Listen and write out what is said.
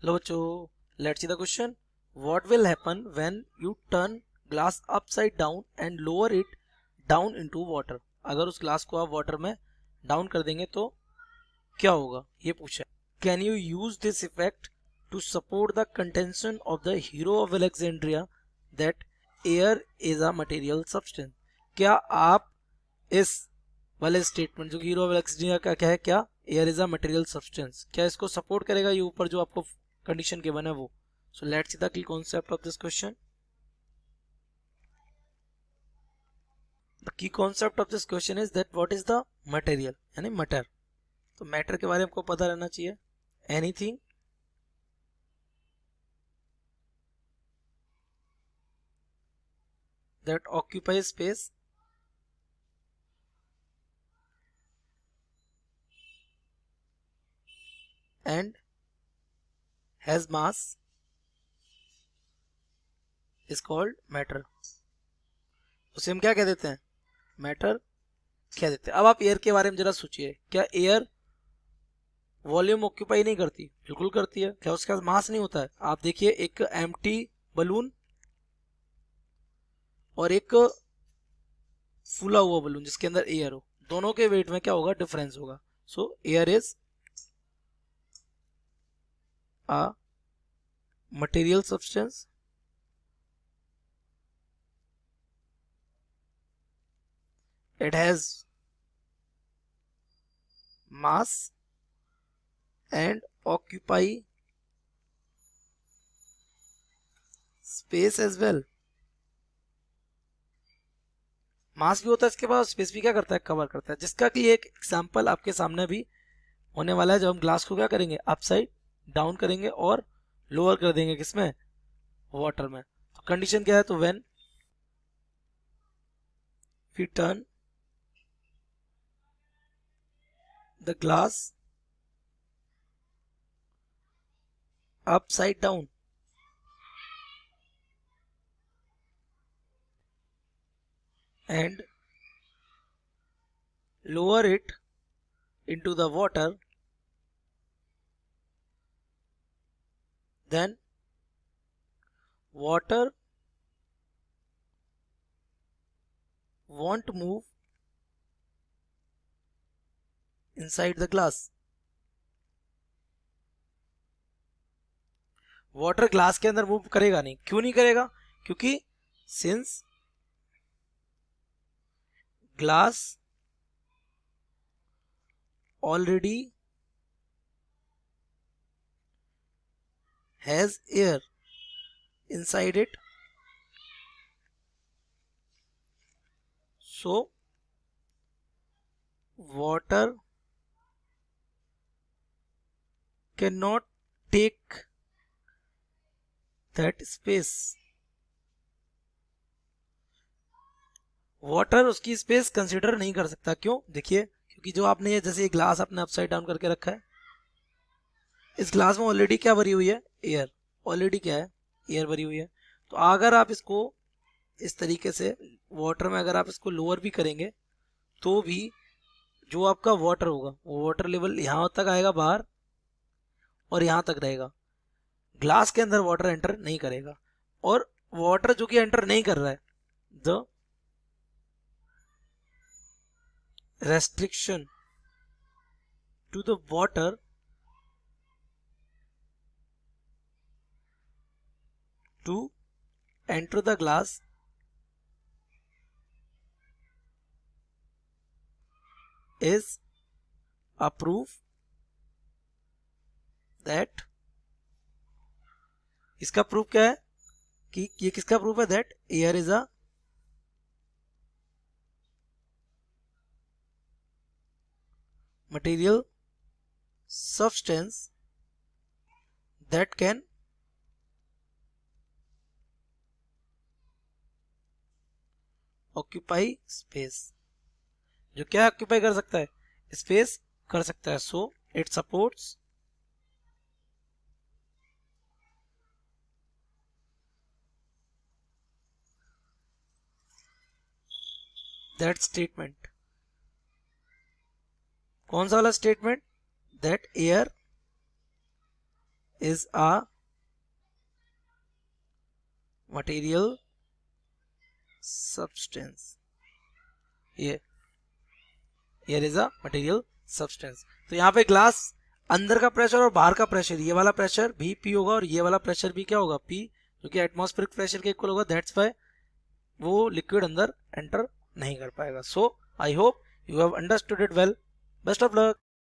लो बच्चों, let's see the question. What will happen when U turn glass upside down and lower it down into water. अगर उस glass को आप water में down कर देंगे तो क्या होगा, ये पूछा. Can you use this effect to support the contention of the Hero of Alexandria that air is a material substance. क्या आप इस वाले स्टेटमेंट जो हीरो ऑफ अलेक्जेंड्रिया का क्या है, क्या air is a material substance, क्या इसको सपोर्ट करेगा ये ऊपर जो आपको कंडीशन गिवन है वो. So let's see the key concept of this question. The key concept of this question is that what is the material, यानी मैटर. तो मैटर के बारे में आपको पता रहना चाहिए. Anything that occupies space and has mass is called matter. उसे हम क्या कह देते हैं, मैटर कह देते हैं. अब आप एयर के बारे में जरा सोचिए. क्या एयर वॉल्यूम ऑक्यूपाई नहीं करती? बिल्कुल करती है. क्या उसके पास मास नहीं होता है? आप देखिए, एक एम्प्टी बलून और एक फूला हुआ बलून जिसके अंदर एयर हो, दोनों के वेट में क्या होगा, डिफरेंस होगा. सो air is a material substance it has mass and occupy space as well. मास भी होता है इसके पास, स्पेस भी क्या करता है, कवर करता है. जिसका कि एक एग्जांपल आपके सामने भी होने वाला है जब हम ग्लास को क्या करेंगे, अपसाइड डाउन करेंगे और लोअर कर देंगे किसमें, वाटर में. तो कंडीशन क्या है, तो when we turn the glass upside down and lower it into the water, then water won't move inside the glass. Water glass के अंदर मूव करेगा नहीं. क्यों नहीं करेगा? क्योंकि since glass already has air inside it, so water cannot take that space. Water उसकी space consider नहीं कर सकता. क्यों? देखिए, क्योंकि जो आपने ये जैसे ये ग्लास आपने अपसाइड डाउन करके रखा है, इस ग्लास में ऑलरेडी क्या भरी हुई है, एयर. ऑलरेडी क्या है, एयर भरी हुई है. तो अगर आप इसको इस तरीके से वाटर में अगर आप इसको लोअर भी करेंगे तो भी जो आपका वाटर होगा वो वाटर लेवल यहाँ तक आएगा बाहर और यहाँ तक रहेगा. ग्लास के अंदर वाटर एंटर नहीं करेगा. और वाटर जो कि एंटर नहीं कर रहा है, the restriction to the water to enter the glass is a proof that, इसका प्रूफ क्या है कि ये किसका प्रूफ है, that air is a material substance that can occupy space. जो क्या ऑक्यूपाई कर सकता है, स्पेस कर सकता है. So it supports that statement. कौन सा वाला statement, that air is a material substance. Here is a material substance. तो यहाँ पे ग्लास अंदर का प्रेशर और बाहर का प्रेशर, ये वाला प्रेशर भी P होगा और ये वाला प्रेशर भी क्या होगा, P, जो कि एटमॉस्फेरिक प्रेशर के इक्वल होगा. दैट्स वाई वो लिक्विड अंदर एंटर नहीं कर पाएगा. So I hope you have understood it well. Best of luck.